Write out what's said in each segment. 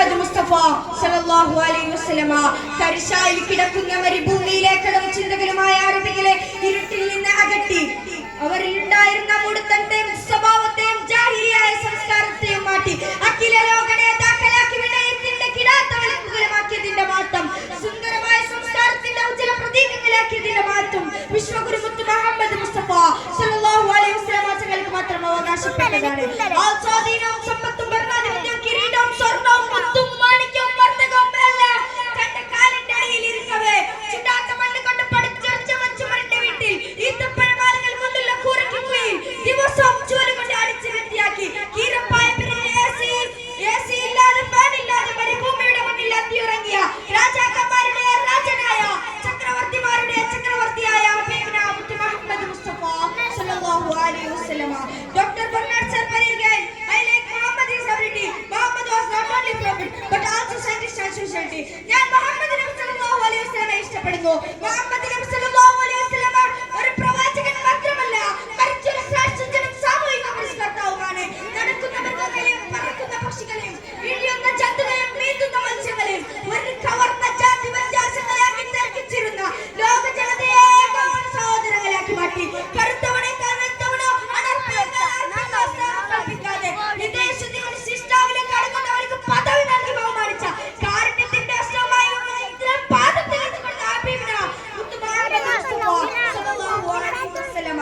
മുഹമ്മദ് മുസ്തഫ സല്ലല്ലാഹു അലൈഹി വസല്ലമ തരിശായിൽ കിടക്കുന്ന മരുഭൂമിയിലേക്കടം ചിന്തകരുമായ അറബികളെ ഇരുട്ടിൽ നിന്ന് അകറ്റി അവരിൽ ഉണ്ടായിരുന്ന മുടുത്തത്തെയും സ്വഭാവത്തെയും ജാഹിലിയായ സംസ്കാരത്തെയും മാറ്റി അഖില ലോക നേതാക്കളാക്കി വിനയത്തിന്റെ കിടാത്ത വിളക്കുകളുമാക്കിയതിന്റെ മാറ്റം സുന്ദരമായ സംസ്കാരത്തിന്റെ ഉജ്ജ്വല പ്രതീകങ്ങളാക്കിയതിന്റെ മാറ്റം വിശ്വഗുരുമുത്ത് മുഹമ്മദ് മുസ്തഫ സല്ലല്ലാഹു അലൈഹി വസല്ലമ തങ്ങൾക്ക് മാത്രം അവകാശപ്പെട്ടതാണ്. ആ സ്വാധീനവും സമ്പത്തും ഭരണാധിപത്യവും കിരീടവും സ്വർണ്ണവും മുത്തും മാണിക്യവും വർദ്ധകവും എല്ലാം തന്റെ കാലിന്റെ അടിയിൽ ഇരിക്കവേ ചുടാത്ത മണ്ണ് കൊണ്ട് പഠിച്ചെറിച്ച മച്ചുമരന്റെ വീട്ടിൽ ഈത്തപ്പഴമാലകൾ കൊണ്ടുള്ള കൂരയ്ക്കുകയും ദിവസവും ചൂല് കൊണ്ട് അടിച്ച് വൃത്തിയാക്കി കീരപ്പായ AC ഇല്ലാതെ ഫാനില്ലാതെ മരുഭൂമിയുടെ മുന്നിൽ അത്തിയുറങ്ങിയ രാജാക്കന്മാരുടെ രാജനായ ചക്രവർത്തിമാരുടെ ചക്രവർത്തിയായ മുത്ത് മുഹമ്മദ് മുസ്തഫ സല്ലല്ലാഹു അലൈഹി വസല്ലമ. ഡോക്ടർ ബർണാഡ് സർ പറയുകയായി, I like Muhammad is ability. Muhammad was not only prophet but also scientist and society. ഞാൻ മുഹമ്മദ് നബി സല്ലല്ലാഹു അലൈഹി വസല്ലമയെ ഇഷ്ടപ്പെടുന്നു. മുഹമ്മദ് നബി സല്ലല്ലാഹു അലൈഹി വസല്ലമ ഒരു പ്രവാചകൻ മാത്രമല്ല, മരിച്ചുള്ള ശ്രേഷ്ഠനും സാമൂഹിക പരിഷ്കർത്താവുമാണ്. നടക്കുന്ന മൃഗങ്ങളെയും പറക്കുന്ന പക്ഷികളെയും ഇഴിയുന്ന ജന്തുക്കളെയും നീന്തുന്ന മത്സ്യങ്ങളെയും ഒരു കവർന്ന ജാതി വ്യത്യാസങ്ങളാക്കി തർക്കിച്ചിരുന്ന ലോക ജനതയെ സഹോദരങ്ങളാക്കി മാറ്റി. കറുത്തവനെ കറുത്തവനോ അനർപ്പിക്കാതെ വിദേശത്തിന്റെ ശിഷ്ടാവിലേക്ക് അടുക്കുന്നവർക്ക് പദവി നൽകി ബഹുമാനിച്ച കാരുണ്യത്തിന്റെ അഷ്ടമായി പാദത്തിൽ നിന്നുകൊണ്ട് ആബീബിന മുത്ത് മുഹമ്മദ് മുസ്തഫ സല്ലല്ലാഹു അലൈഹി വസല്ലമ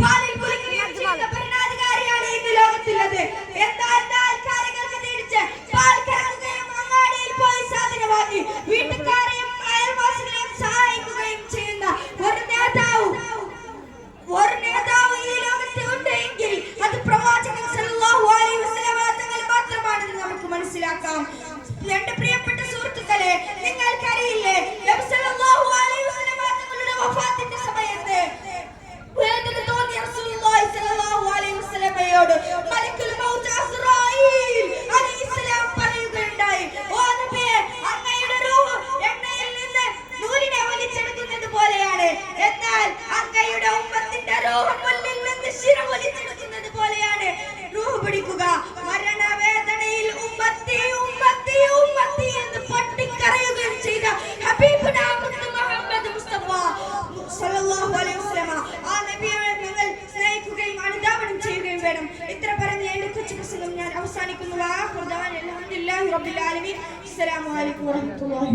പാലിൽ കുളിക്കുകയും ചെയ്യുന്ന ഭരണാധികാരിയാണ് ഇന്ന് ലോകത്തുള്ളത്. എന്നാൽ കാലികൾക്ക് തിരിച്ച് പാൽ കറക്കുകയും അങ്ങാടിയിൽ പോയി സാധനം വാങ്ങി വീട്ടുകാരെയും അയൽവാസികളെയും സഹായിക്കുകയും ചെയ്യുന്ന ഒരു നേതാവ് ഈ ലോകത്ത് ഉണ്ടെങ്കിൽ അത് പ്രവാചകൻ സല്ലല്ലാഹു അലൈഹി വസല്ലമ തങ്ങൾ മാത്രമാണെന്ന് നമുക്ക് മനസ്സിലാക്കാം. എന്റെ പ്രിയപ്പെട്ട സുഹൃത്തുക്കളെ, നിങ്ങൾക്കറിയില്ലേ നബി സല്ലല്ലാഹു അലൈഹി വസല്ലമ തങ്ങളുടെ വഫാത്തിന്റെ സമയത്ത് വേദന തോന്നിയ റസൂലുള്ളാഹി സല്ലല്ലാഹു അലൈഹി വസല്ലമയോട് മലക്കുൽ മൗത്ത് അസ്റായീൽ അലൈഹിസ്സലാം പറയുകയുണ്ടായി, ഓ നബിയേ, അങ്ങയുടെ റൂഹ് എണ്ണയിൽ നിന്ന് നൂലിനെ വലിച്ചെടുക്കുന്നത് പോലെയാണ്. എന്നാൽ അങ്ങയുടെ ഉമ്മത്തിന്റെ റൂഹ് മുന്നിൽ നിന്ന് ശിര വലിച്ചെടുക്കുന്നത് പോലെയാണ്. റൂഹ് പിടിക്കുക. മരണവേദനയിൽ ഉമ്മത്തി ഉമ്മത്തി ഉമ്മത്തി എന്ന് പൊട്ടിക്കരയുകയും ചെയ്ത ഹബീബുന മുത്ത് മുഹമ്മദ് മുസ്തഫ സല്ലല്ലാഹു അലൈഹി വസല്ലമ ആ നബിയെ നിങ്ങൾ സ്നേഹിക്കുകയും അനുധാവനം ചെയ്യുകയും വേണം. ഇത്ര പറഞ്ഞ് എന്റെ കൊച്ചു പ്രസംഗം ഞാൻ അവസാനിക്കുന്നു. അൽഹംദുലില്ലാഹി റബ്ബിൽ ആലമീൻ. അസ്സലാമു അലൈക്കും വറഹ്മത്തുള്ളാഹി.